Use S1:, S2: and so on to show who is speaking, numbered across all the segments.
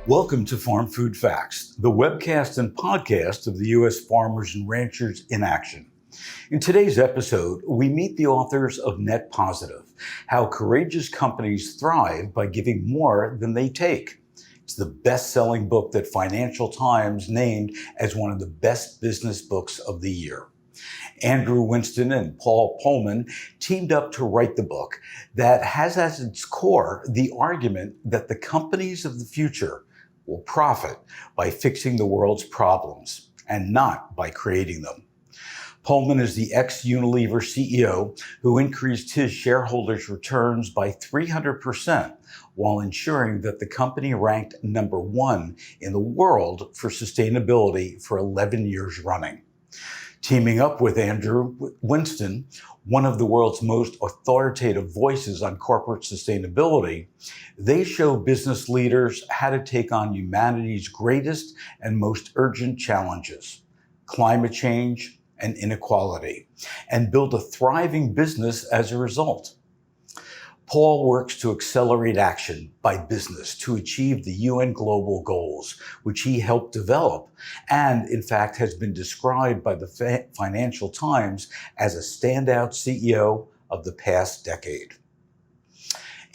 S1: Welcome to Farm Food Facts, the webcast and podcast of the U.S. Farmers and Ranchers in Action. In today's episode, we meet the authors of Net Positive, How Courageous Companies Thrive by Giving More Than They Take. It's the best-selling book that Financial Times named as one of the best business books of the year. Andrew Winston and Paul Polman teamed up to write the book that has as its core the argument that the companies of the future will profit by fixing the world's problems and not by creating them. Polman is the ex-Unilever CEO who increased his shareholders' returns by 300% while ensuring that the company ranked number one in the world for sustainability for 11 years running. Teaming up with Andrew Winston, one of the world's most authoritative voices on corporate sustainability, they show business leaders how to take on humanity's greatest and most urgent challenges, climate change and inequality, and build a thriving business as a result. Paul works to accelerate action by business to achieve the UN global goals, which he helped develop, and in fact has been described by the Financial Times as a standout CEO of the past decade.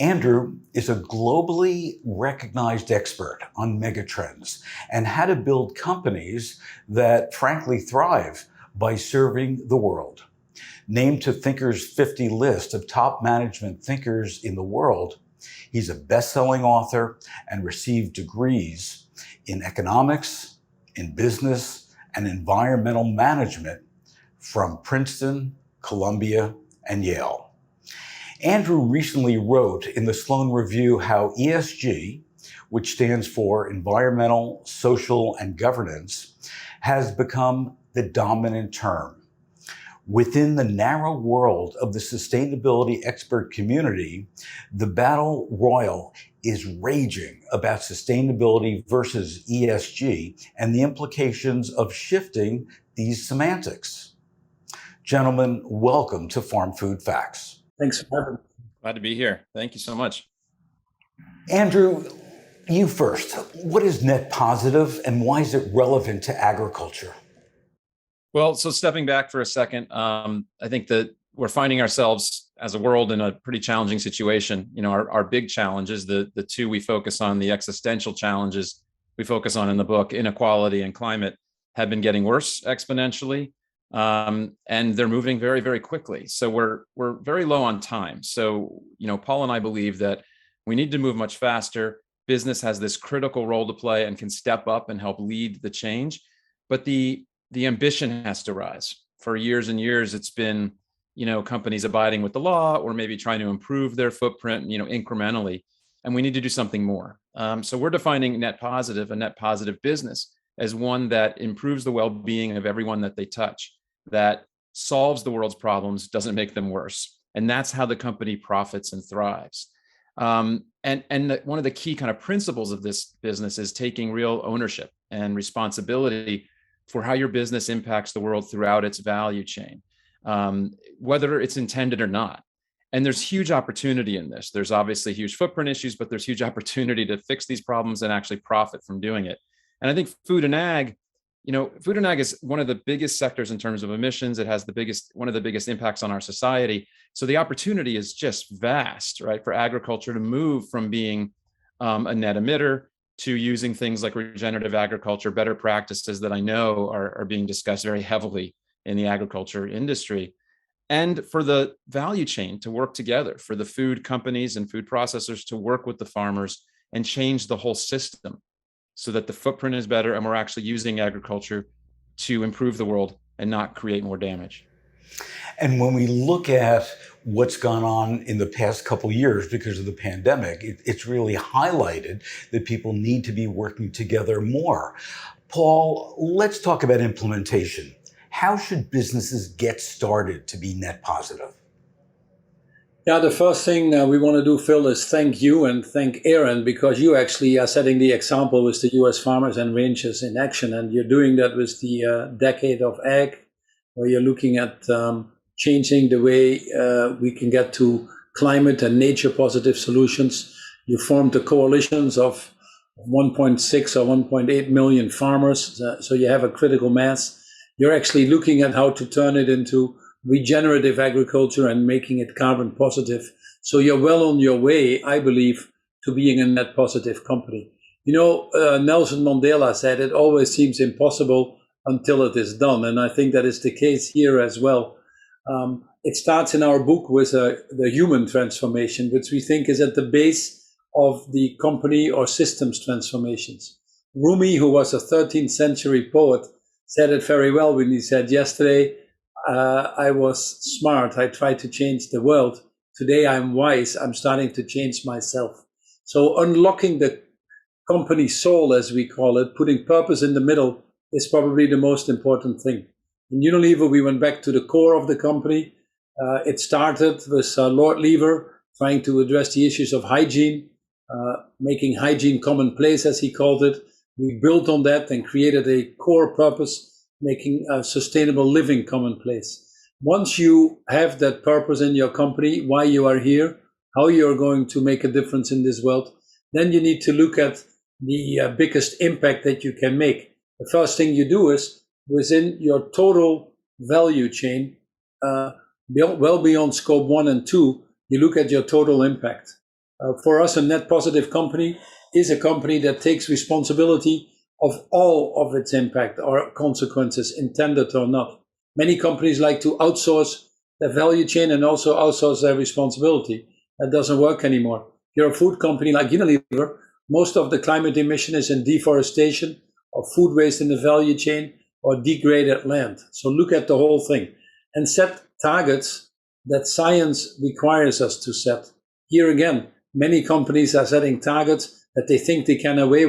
S1: Andrew is a globally recognized expert on megatrends and how to build companies that frankly thrive by serving the world. Named to Thinker's 50 list of top management thinkers in the world, he's a best-selling author and received degrees in economics, in business, and environmental management from Princeton, Columbia, and Yale. Andrew recently wrote in the Sloan Review how ESG, which stands for Environmental, Social, and Governance, has become the dominant term. Within the narrow world of the sustainability expert community, the battle royal is raging about sustainability versus ESG and the implications of shifting these semantics. Gentlemen, welcome to Farm Food Facts.
S2: Thanks for having me.
S3: Glad to be here. Thank you so much.
S1: Andrew, you first. What is Net Positive and why is it relevant to agriculture?
S3: Well, so stepping back for a second, I think that we're finding ourselves as a world in a pretty challenging situation. You know, our big challenges, the two we focus on, the existential challenges we focus on in the book, inequality and climate, have been getting worse exponentially, and they're moving very, very quickly. So we're very low on time. So, you know, Paul and I believe that we need to move much faster. Business has this critical role to play and can step up and help lead the change, but the ambition has to rise. For years and years, it's been, you know, companies abiding with the law or maybe trying to improve their footprint, you know, incrementally, and we need to do something more. So we're defining net positive, a net positive business, as one that improves the well-being of everyone that they touch, that solves the world's problems, doesn't make them worse. And that's how the company profits and thrives. And one of the key kind of principles of this business is taking real ownership and responsibility for how your business impacts the world throughout its value chain, whether it's intended or not. And there's huge opportunity in this. There's obviously huge footprint issues, but there's huge opportunity to fix these problems and actually profit from doing it. And I think food and ag, you know, food and ag is one of the biggest sectors in terms of emissions. It has one of the biggest impacts on our society. So the opportunity is just vast, right, for agriculture to move from being a net emitter to using things like regenerative agriculture, better practices that I know are being discussed very heavily in the agriculture industry, and for the value chain to work together, for the food companies and food processors to work with the farmers and change the whole system so that the footprint is better and we're actually using agriculture to improve the world and not create more damage.
S1: And when we look at what's gone on in the past couple of years because of the pandemic, it's really highlighted that people need to be working together more. Paul, let's talk about implementation. How should businesses get started to be net positive?
S2: Yeah, the first thing we want to do, Phil, is thank you and thank Aaron, because you actually are setting the example with the U.S. Farmers and Ranchers in Action. And you're doing that with the Decade of Ag, where you're looking at changing the way we can get to climate and nature positive solutions. You formed the coalitions of 1.6 or 1.8 million farmers, so you have a critical mass. You're actually looking at how to turn it into regenerative agriculture and making it carbon positive. So you're well on your way, I believe, to being a net positive company. Nelson Mandela said, it always seems impossible until it is done. And I think that is the case here as well. It starts in our book with the human transformation, which we think is at the base of the company or systems transformations. Rumi, who was a 13th century poet, said it very well when he said, yesterday I was smart, I tried to change the world. Today I'm wise, I'm starting to change myself. So unlocking the company soul, as we call it, putting purpose in the middle, is probably the most important thing. In Unilever, we went back to the core of the company. It started with Lord Lever trying to address the issues of hygiene, making hygiene commonplace, as he called it. We built on that and created a core purpose, making sustainable living commonplace. Once you have that purpose in your company, why you are here, how you're going to make a difference in this world, then you need to look at the biggest impact that you can make. The first thing you do is, within your total value chain, well beyond scope 1 and 2, you look at your total impact. For us, a net positive company is a company that takes responsibility of all of its impact or consequences, intended or not. Many companies like to outsource their value chain and also outsource their responsibility. That doesn't work anymore. If you're a food company like Unilever, most of the climate emission is in deforestation or food waste in the value chain or degraded land. So look at the whole thing and set targets that science requires us to set. Here again, many companies are setting targets that they think they can get away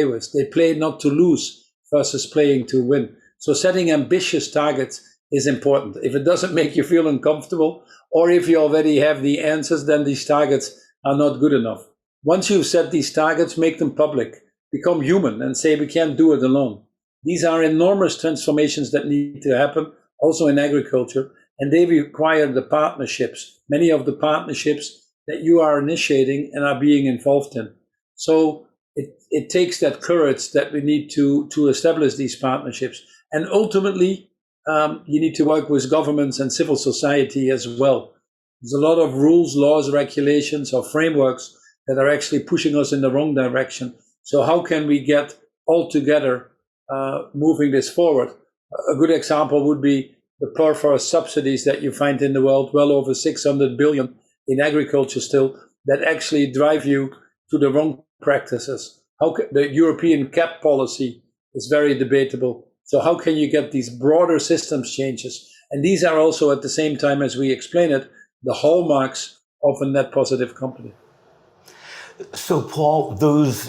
S2: with. They play not to lose versus playing to win. So setting ambitious targets is important. If it doesn't make you feel uncomfortable, or if you already have the answers, then these targets are not good enough. Once you've set these targets, make them public, become human and say we can't do it alone. These are enormous transformations that need to happen, also in agriculture, and they require the partnerships, many of the partnerships that you are initiating and are being involved in. So it takes that courage that we need to establish these partnerships. And ultimately, you need to work with governments and civil society as well. There's a lot of rules, laws, regulations, or frameworks that are actually pushing us in the wrong direction. So how can we get all together moving this forward? A good example would be the perforce subsidies that you find in the world, well over 600 billion in agriculture still, that actually drive you to the wrong practices. The European cap policy is very debatable. So how can you get these broader systems changes? And these are also, at the same time as we explain it, the hallmarks of a net positive company.
S1: So, Paul, those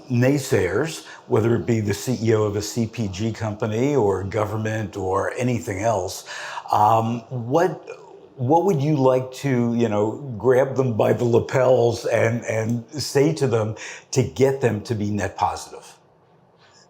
S1: naysayers, whether it be the CEO of a CPG company or government or anything else, what would you like to, grab them by the lapels and say to them to get them to be net positive?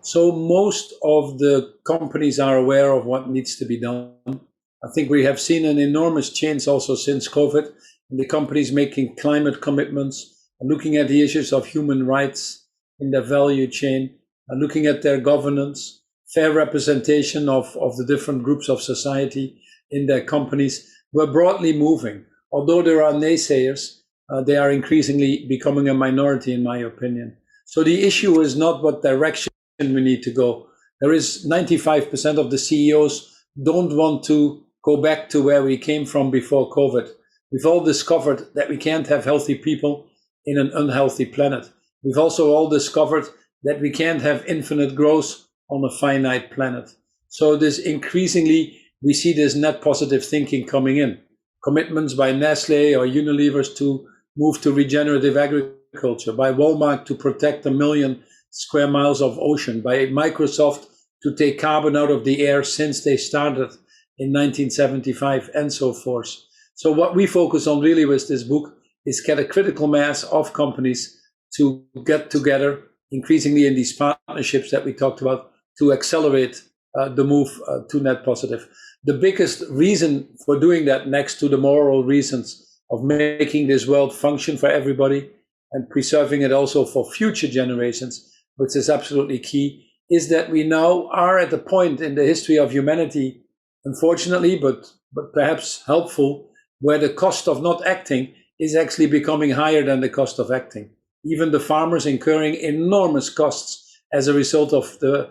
S2: So most of the companies are aware of what needs to be done. I think we have seen an enormous change also since COVID in the companies making climate commitments, and looking at the issues of human rights in their value chain, and looking at their governance, fair representation of the different groups of society in their companies. We're broadly moving. Although there are naysayers, they are increasingly becoming a minority, in my opinion. So the issue is not what direction we need to go. There is 95% of the CEOs don't want to go back to where we came from before COVID. We've all discovered that we can't have healthy people in an unhealthy planet. We've also all discovered that we can't have infinite growth on a finite planet. So this increasingly, we see this net positive thinking coming in. Commitments by Nestle or Unilever to move to regenerative agriculture, by Walmart to protect 1 million square miles of ocean, by Microsoft to take carbon out of the air since they started in 1975, and so forth. So what we focus on really with this book is get a critical mass of companies to get together, increasingly in these partnerships that we talked about, to accelerate the move to net positive. The biggest reason for doing that, next to the moral reasons of making this world function for everybody, and preserving it also for future generations, which is absolutely key, is that we now are at the point in the history of humanity, unfortunately, but perhaps helpful, where the cost of not acting is actually becoming higher than the cost of acting. Even the farmers incurring enormous costs as a result of the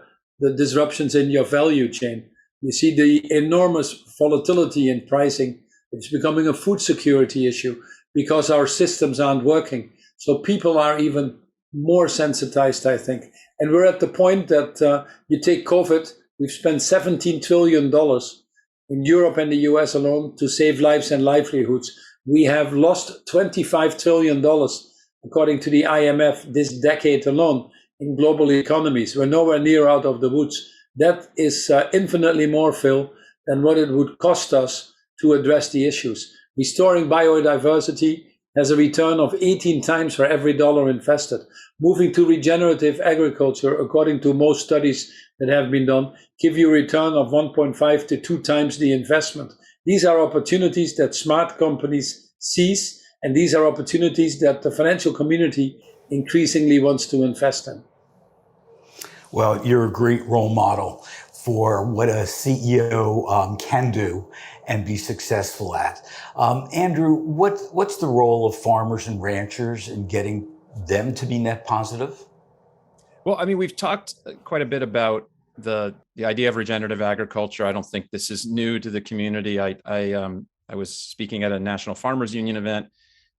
S2: disruptions in your value chain. You see the enormous volatility in pricing. It's becoming a food security issue because our systems aren't working. So people are even more sensitized, I think. And we're at the point that you take COVID, we've spent $17 trillion in Europe and the US alone to save lives and livelihoods. We have lost $25 trillion, according to the IMF, this decade alone in global economies. We're nowhere near out of the woods. That is infinitely more, Phil, than what it would cost us to address the issues. Restoring biodiversity has a return of 18 times for every dollar invested. Moving to regenerative agriculture, according to most studies that have been done, give you a return of 1.5 to 2 times the investment. These are opportunities that smart companies seize, and these are opportunities that the financial community increasingly wants to invest in.
S1: Well, you're a great role model for what a CEO can do and be successful at. Andrew, what's the role of farmers and ranchers in getting them to be net positive?
S3: Well, I mean, we've talked quite a bit about the idea of regenerative agriculture. I don't think this is new to the community. I was speaking at a National Farmers Union event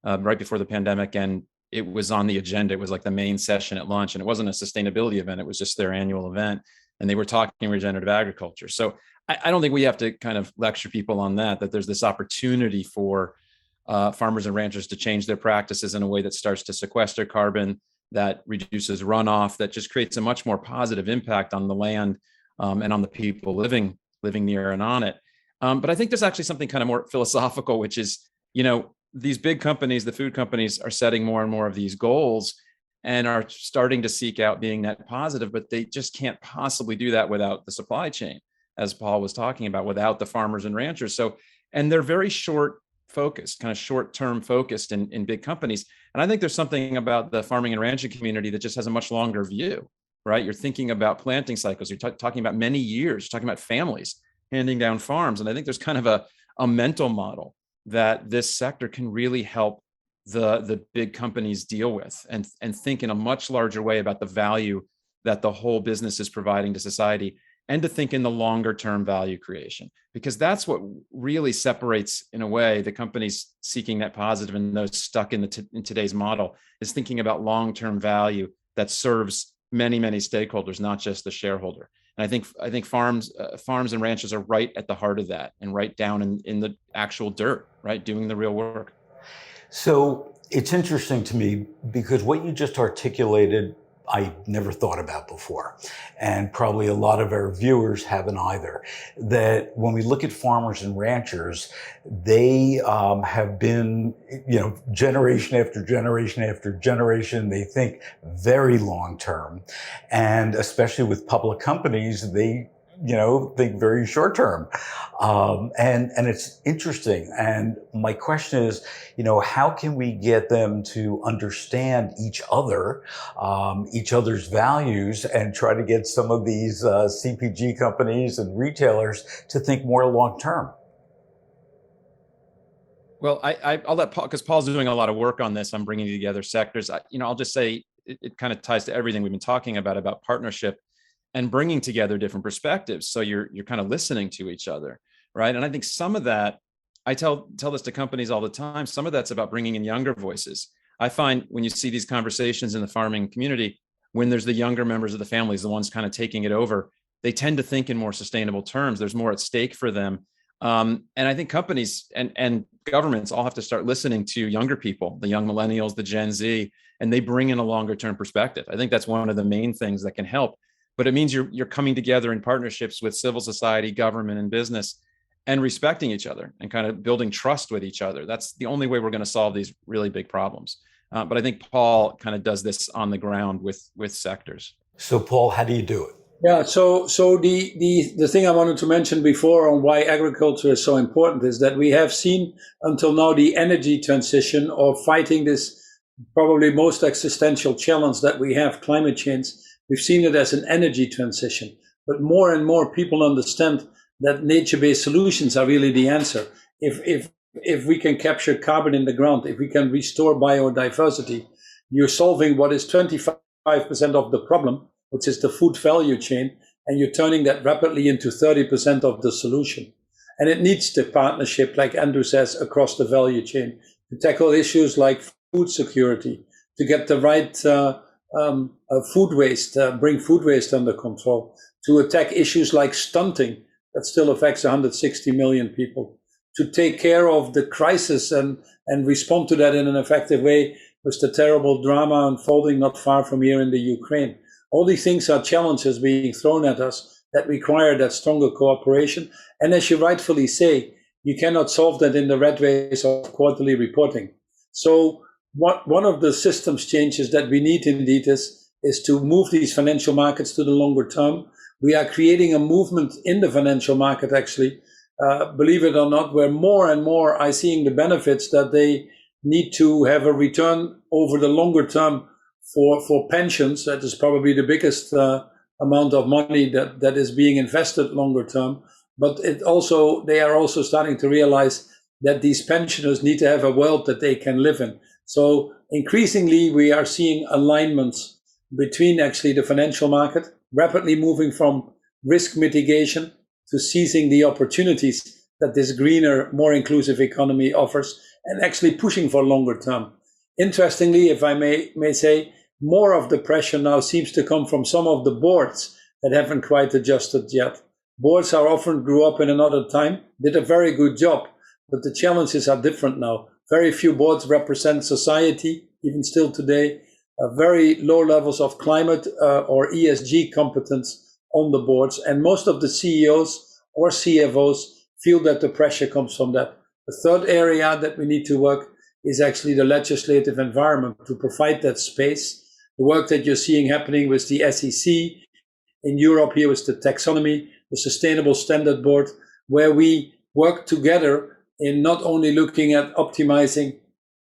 S3: right before the pandemic, and it was on the agenda. It was like the main session at lunch, and it wasn't a sustainability event. It was just their annual event, and they were talking regenerative agriculture. So I don't think we have to kind of lecture people on that there's this opportunity for farmers and ranchers to change their practices in a way that starts to sequester carbon, that reduces runoff, that just creates a much more positive impact on the land and on the people living near and on it. But I think there's actually something kind of more philosophical, which is, these big companies, the food companies, are setting more and more of these goals and are starting to seek out being net positive, but they just can't possibly do that without the supply chain, as Paul was talking about, without the farmers and ranchers. So, and they're very short focused, kind of short-term focused in big companies. And I think there's something about the farming and ranching community that just has a much longer view, right? You're thinking about planting cycles. You're talking about many years. You're talking about families handing down farms. And I think there's kind of a mental model that this sector can really help the big companies deal with and think in a much larger way about the value that the whole business is providing to society, and to think in the longer term value creation, because that's what really separates, in a way, the companies seeking net positive and those stuck in today's model, is thinking about long-term value that serves many, many stakeholders, not just the shareholder. And I think farms and ranches are right at the heart of that, and right down in the actual dirt, right, doing the real work.
S1: So it's interesting to me because what you just articulated, I never thought about before, and probably a lot of our viewers haven't either, that when we look at farmers and ranchers, they have been, generation after generation after generation, they think very long term. And especially with public companies, they think very short term. And it's interesting. And my question is, how can we get them to understand each other's values, and try to get some of these CPG companies and retailers to think more long term?
S3: Well, I'll let Paul, because Paul's doing a lot of work on this. I'm bringing together sectors. I'll just say it kind of ties to everything we've been talking about partnership and bringing together different perspectives. So you're kind of listening to each other, right? And I think some of that, I tell this to companies all the time, some of that's about bringing in younger voices. I find when you see these conversations in the farming community, when there's the younger members of the families, the ones kind of taking it over, they tend to think in more sustainable terms. There's more at stake for them. And I think companies and governments all have to start listening to younger people, the young millennials, the Gen Z, and they bring in a longer term perspective. I think that's one of the main things that can help. But it means you're coming together in partnerships with civil society, government, and business, and respecting each other and kind of building trust with each other. That's the only way we're going to solve these really big problems. But I think Paul kind of does this on the ground with sectors.
S1: So Paul, how do you do it?
S2: Yeah, so the thing I wanted to mention before on why agriculture is so important is that we have seen until now the energy transition, or fighting this probably most existential challenge that we have, climate change, we've seen it as an energy transition. But more and more people understand that nature-based solutions are really the answer. If we can capture carbon in the ground, if we can restore biodiversity, you're solving what is 25% of the problem, which is the food value chain, and you're turning that rapidly into 30% of the solution. And it needs the partnership, like Andrew says, across the value chain to tackle issues like food security, to get the right food waste, bring food waste under control, to attack issues like stunting that still affects 160 million people, to take care of the crisis and respond to that in an effective way with the terrible drama unfolding not far from here in the Ukraine. All these things are challenges being thrown at us that require that stronger cooperation. And as you rightfully say, you cannot solve that in the red race of quarterly reporting. So one of the systems changes that we need indeed is to move these financial markets to the longer term. We are creating a movement in the financial market, actually, believe it or not, where more and more are seeing the benefits that they need to have a return over the longer term for pensions. That is probably the biggest amount of money that is being invested longer term. But they are also starting to realize that these pensioners need to have a world that they can live in. So increasingly, we are seeing alignments between actually the financial market, rapidly moving from risk mitigation to seizing the opportunities that this greener, more inclusive economy offers, and actually pushing for longer term. Interestingly, if I may say, more of the pressure now seems to come from some of the boards that haven't quite adjusted yet. Boards are often grew up in another time, did a very good job, but the challenges are different now. Very few boards represent society, even still today. Very low levels of climate or ESG competence on the boards. And most of the CEOs or CFOs feel that the pressure comes from that. The third area that we need to work is actually the legislative environment to provide that space. The work that you're seeing happening with the SEC in Europe here with the taxonomy, the Sustainable Standard Board, where we work together in not only looking at optimizing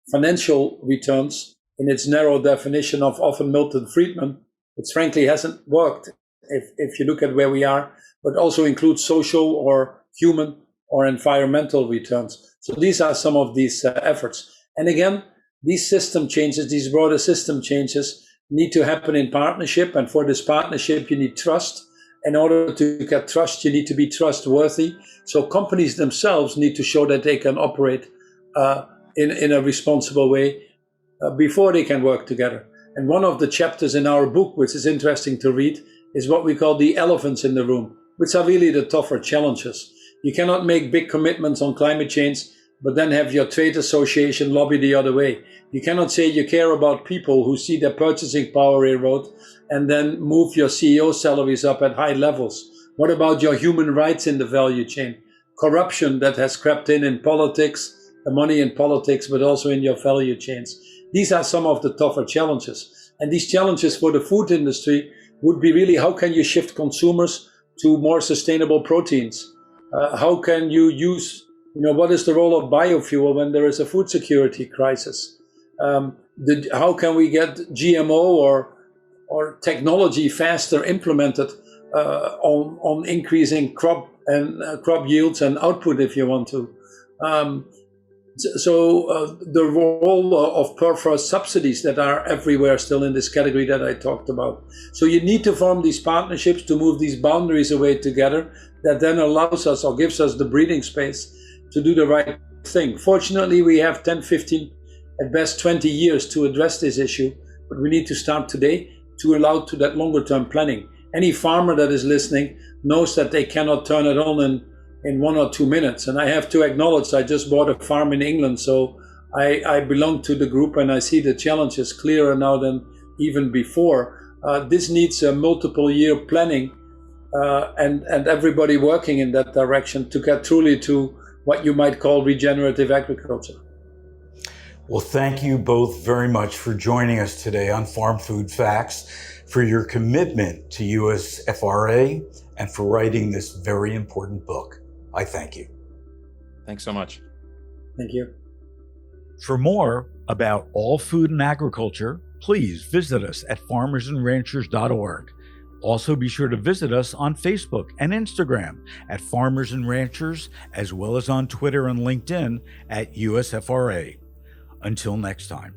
S2: financial returns in its narrow definition of often Milton Friedman, which frankly hasn't worked if you look at where we are, but also includes social or human or environmental returns. So these are some of these efforts. And again, these system changes, these broader system changes need to happen in partnership. And for this partnership, you need trust. In order to get trust, you need to be trustworthy. So companies themselves need to show that they can operate in a responsible way before they can work together. And one of the chapters in our book, which is interesting to read, is what we call the elephants in the room, which are really the tougher challenges. You cannot make big commitments on climate change, but then have your trade association lobby the other way. You cannot say you care about people who see their purchasing power erode and then move your CEO salaries up at high levels. What about your human rights in the value chain? Corruption that has crept in politics, the money in politics, but also in your value chains. These are some of the tougher challenges. And these challenges for the food industry would be really, how can you shift consumers to more sustainable proteins? How can you use, what is the role of biofuel when there is a food security crisis? How can we get GMO or technology faster implemented on increasing crop yields and output, if you want to? The role of perforce subsidies that are everywhere still in this category that I talked about. So you need to form these partnerships to move these boundaries away together that then allows us or gives us the breathing space to do the right thing. Fortunately, we have 10, 15, at best 20 years to address this issue, but we need to start today to allow to that longer term planning. Any farmer that is listening knows that they cannot turn it on in 1 or 2 minutes. And I have to acknowledge, I just bought a farm in England, so I belong to the group and I see the challenges clearer now than even before. This needs a multiple year planning and everybody working in that direction to get truly to what you might call regenerative agriculture.
S1: Well, thank you both very much for joining us today on Farm Food Facts, for your commitment to US FRA, and for writing this very important book. I thank you.
S3: Thanks so much.
S2: Thank you.
S1: For more, about all food and agriculture, please visit us at farmersandranchers.org. Also, be sure to visit us on Facebook and Instagram at Farmers and Ranchers, as well as on Twitter and LinkedIn at USFRA. Until next time.